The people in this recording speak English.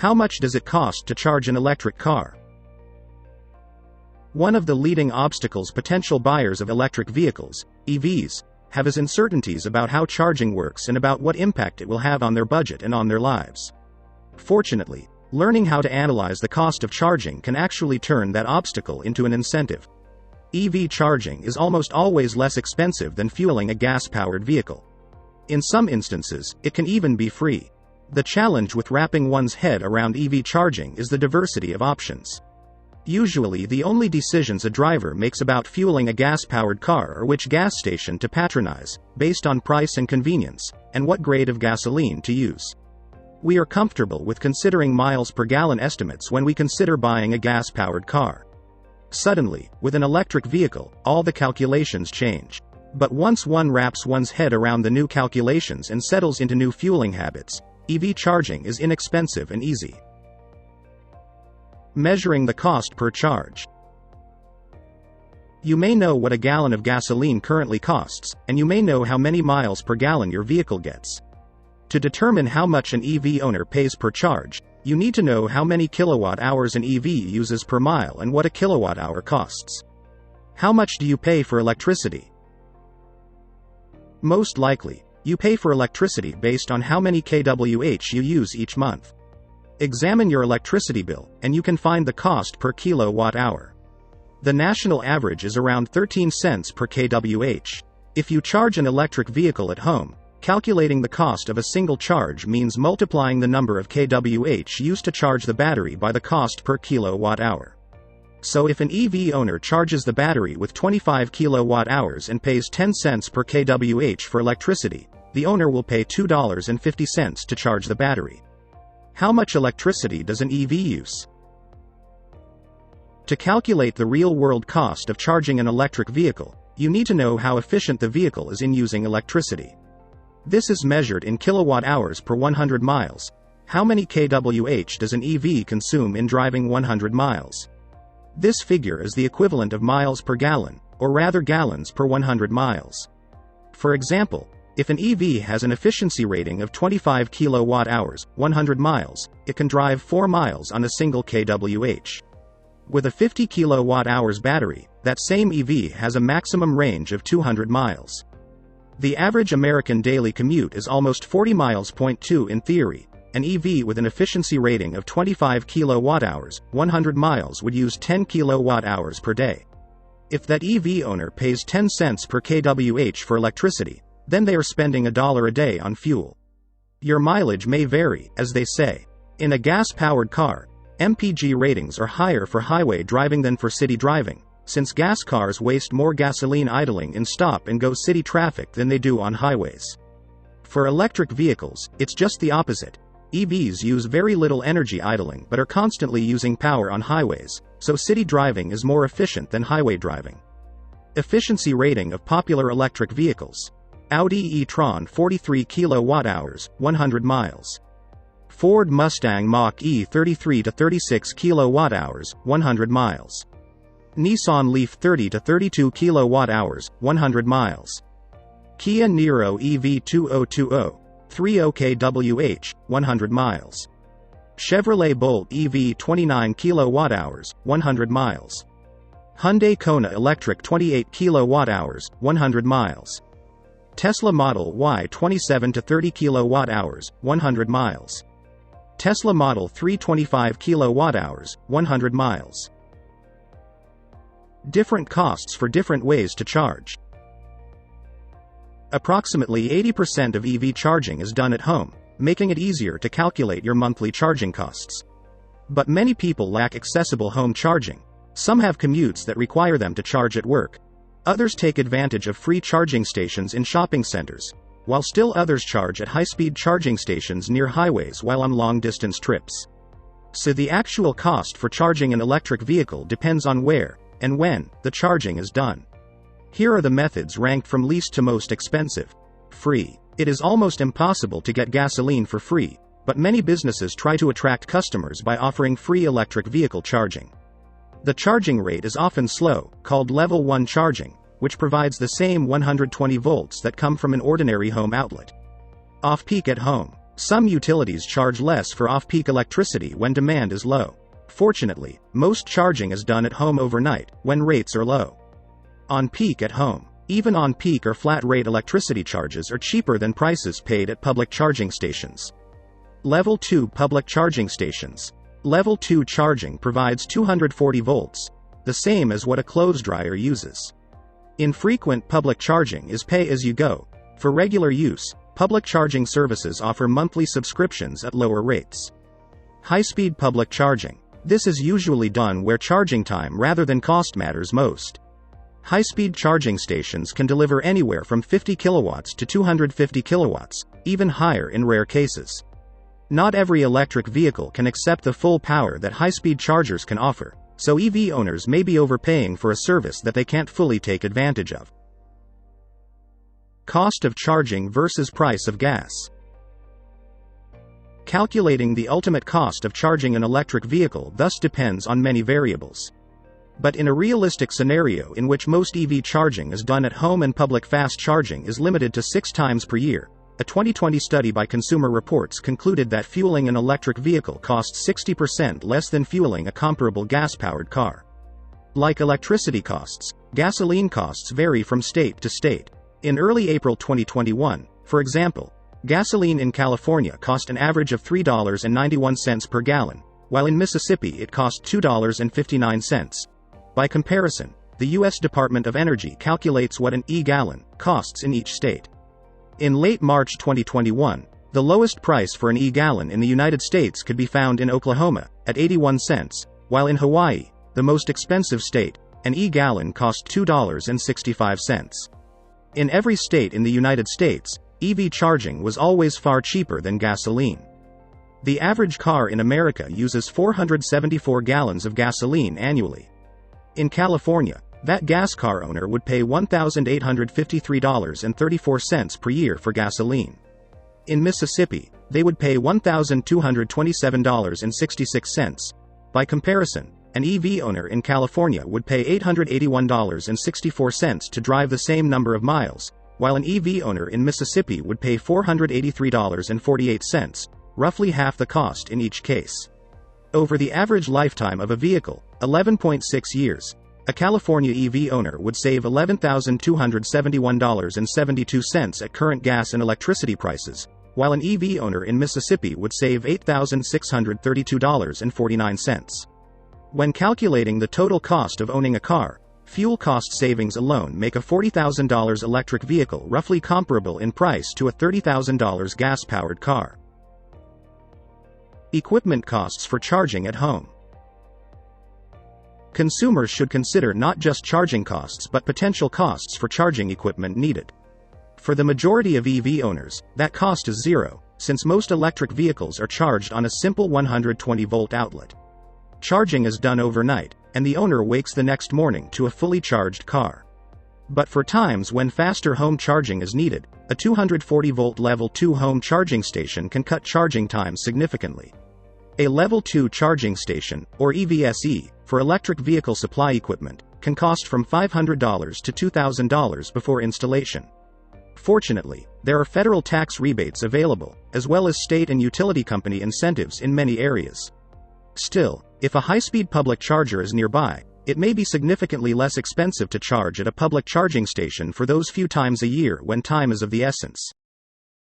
How much does it cost to charge an electric car? One of the leading obstacles potential buyers of electric vehicles, EVs, have is uncertainties about how charging works and about what impact it will have on their budget and on their lives. Fortunately, learning how to analyze the cost of charging can actually turn that obstacle into an incentive. EV charging is almost always less expensive than fueling a gas-powered vehicle. In some instances, it can even be free. The challenge with wrapping one's head around EV charging is the diversity of options. Usually the only decisions a driver makes about fueling a gas-powered car are which gas station to patronize, based on price and convenience, and what grade of gasoline to use. We are comfortable with considering miles per gallon estimates when we consider buying a gas-powered car. Suddenly, with an electric vehicle, all the calculations change. But once one wraps one's head around the new calculations and settles into new fueling habits, EV charging is inexpensive and easy. Measuring the cost per charge. You may know what a gallon of gasoline currently costs, and you may know how many miles per gallon your vehicle gets. To determine how much an EV owner pays per charge, you need to know how many kilowatt hours an EV uses per mile and what a kilowatt hour costs. How much do you pay for electricity? Most likely, you pay for electricity based on how many kWh you use each month. Examine your electricity bill, and you can find the cost per kilowatt hour. The national average is around 13 cents per kWh. If you charge an electric vehicle at home, calculating the cost of a single charge means multiplying the number of kWh used to charge the battery by the cost per kilowatt hour. So if an EV owner charges the battery with 25 kilowatt hours and pays 10 cents per kWh for electricity, the owner will pay $2.50 to charge the battery. How much electricity does an EV use? To calculate the real-world cost of charging an electric vehicle, you need to know how efficient the vehicle is in using electricity. This is measured in kilowatt hours per 100 miles. How many kWh does an EV consume in driving 100 miles? This figure is the equivalent of miles per gallon, or rather gallons per 100 miles. For example, if an EV has an efficiency rating of 25 kilowatt hours, 100 miles, it can drive 4 miles on a single kWh. With a 50 kilowatt hours battery, that same EV has a maximum range of 200 miles. The average American daily commute is almost 40 miles. 2 In theory, an EV with an efficiency rating of 25 kilowatt hours, 100 miles would use 10 kilowatt hours per day. If that EV owner pays 10 cents per kWh for electricity, then they are spending $1 a day on fuel. Your mileage may vary, as they say. In a gas-powered car, MPG ratings are higher for highway driving than for city driving, since gas cars waste more gasoline idling in stop-and-go city traffic than they do on highways. For electric vehicles, it's just the opposite. EVs use very little energy idling but are constantly using power on highways, so city driving is more efficient than highway driving. Efficiency rating of popular electric vehicles. Audi e-tron 43 kWh, 100 miles. Ford Mustang Mach-E 33 to 36 kWh, 100 miles. Nissan Leaf 30 to 32 kWh, 100 miles. Kia Niro EV 2020, 30 kWh, 100 miles. Chevrolet Bolt EV 29 kWh, 100 miles. Hyundai Kona Electric 28 kWh, 100 miles. Tesla Model Y 27 to 30 kWh, 100 miles. Tesla Model 3 25 kWh, 100 miles. Different costs for different ways to charge. Approximately 80% of EV charging is done at home, making it easier to calculate your monthly charging costs. But many people lack accessible home charging. Some have commutes that require them to charge at work. Others take advantage of free charging stations in shopping centers, while still others charge at high-speed charging stations near highways while on long-distance trips. So the actual cost for charging an electric vehicle depends on where, and when, the charging is done. Here are the methods ranked from least to most expensive. Free. It is almost impossible to get gasoline for free, but many businesses try to attract customers by offering free electric vehicle charging. The charging rate is often slow, called Level 1 charging, which provides the same 120 volts that come from an ordinary home outlet. Off-peak at home. Some utilities charge less for off-peak electricity when demand is low. Fortunately, most charging is done at home overnight, when rates are low. On peak at home. Even on-peak or flat-rate electricity charges are cheaper than prices paid at public charging stations. Level 2 public charging stations. Level 2 charging provides 240 volts, the same as what a clothes dryer uses. Infrequent public charging is pay-as-you-go. For regular use, public charging services offer monthly subscriptions at lower rates. High-speed public charging. This is usually done where charging time rather than cost matters most. High-speed charging stations can deliver anywhere from 50 kilowatts to 250 kilowatts, even higher in rare cases. Not every electric vehicle can accept the full power that high-speed chargers can offer, so EV owners may be overpaying for a service that they can't fully take advantage of. Cost of charging versus price of gas. Calculating the ultimate cost of charging an electric vehicle thus depends on many variables. But in a realistic scenario in which most EV charging is done at home and public fast charging is limited to 6 times per year, a 2020 study by Consumer Reports concluded that fueling an electric vehicle costs 60% less than fueling a comparable gas-powered car. Like electricity costs, gasoline costs vary from state to state. In early April 2021, for example, gasoline in California cost an average of $3.91 per gallon, while in Mississippi it cost $2.59. By comparison, the U.S. Department of Energy calculates what an e-gallon costs in each state. In late March 2021, the lowest price for an e-gallon in the United States could be found in Oklahoma, at 81 cents, while in Hawaii, the most expensive state, an e-gallon cost $2.65. In every state in the United States, EV charging was always far cheaper than gasoline. The average car in America uses 474 gallons of gasoline annually. In California, that gas car owner would pay $1,853.34 per year for gasoline. In Mississippi, they would pay $1,227.66. By comparison, an EV owner in California would pay $881.64 to drive the same number of miles, while an EV owner in Mississippi would pay $483.48, roughly half the cost in each case. Over the average lifetime of a vehicle, 11.6 years, a California EV owner would save $11,271.72 at current gas and electricity prices, while an EV owner in Mississippi would save $8,632.49. When calculating the total cost of owning a car, fuel cost savings alone make a $40,000 electric vehicle roughly comparable in price to a $30,000 gas-powered car. Equipment costs for charging at home. Consumers should consider not just charging costs but potential costs for charging equipment needed. For the majority of EV owners, that cost is zero, since most electric vehicles are charged on a simple 120-volt outlet. Charging is done overnight, and the owner wakes the next morning to a fully charged car. But for times when faster home charging is needed, a 240-volt Level 2 home charging station can cut charging time significantly. A Level 2 charging station, or EVSE, for electric vehicle supply equipment, can cost from $500 to $2,000 before installation. Fortunately, there are federal tax rebates available, as well as state and utility company incentives in many areas. Still, if a high-speed public charger is nearby, it may be significantly less expensive to charge at a public charging station for those few times a year when time is of the essence.